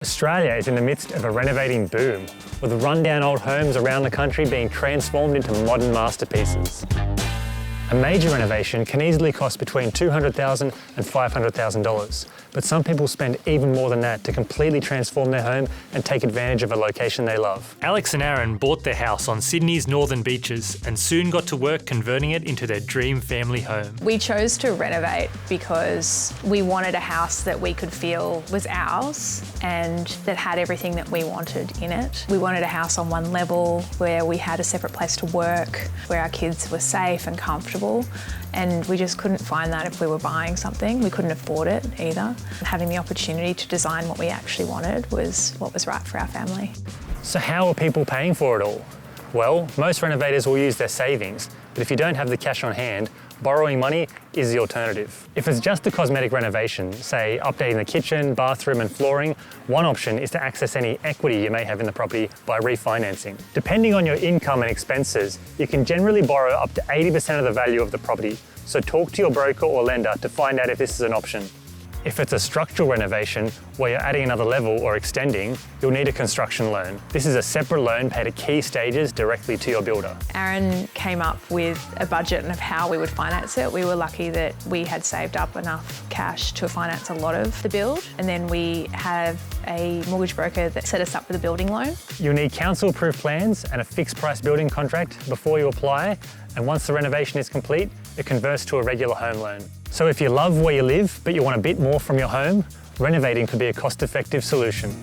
Australia is in the midst of a renovating boom, with rundown old homes around the country being transformed into modern masterpieces. A major renovation can easily cost between $200,000 and $500,000, but some people spend even more than that to completely transform their home and take advantage of a location they love. Alex and Aaron bought their house on Sydney's northern beaches and soon got to work converting it into their dream family home. We chose to renovate because we wanted a house that we could feel was ours and that had everything that we wanted in it. We wanted a house on one level where we had a separate place to work, where our kids were safe and comfortable, and we just couldn't find that if we were buying something. We couldn't afford it either. Having the opportunity to design what we actually wanted was what was right for our family. So how are people paying for it all? Well, most renovators will use their savings, but if you don't have the cash on hand, borrowing money is the alternative. If it's just a cosmetic renovation, say updating the kitchen, bathroom and flooring, one option is to access any equity you may have in the property by refinancing. Depending on your income and expenses, you can generally borrow up to 80% of the value of the property, so talk to your broker or lender to find out if this is an option. If it's a structural renovation where you're adding another level or extending, you'll need a construction loan. This is a separate loan paid at key stages directly to your builder. Aaron came up with a budget of how we would finance it. We were lucky that we had saved up enough cash to finance a lot of the build, and then we have a mortgage broker that set us up with a building loan. You'll need council-approved plans and a fixed price building contract before you apply, and once the renovation is complete, it converts to a regular home loan. So if you love where you live, but you want a bit more from your home, renovating could be a cost-effective solution.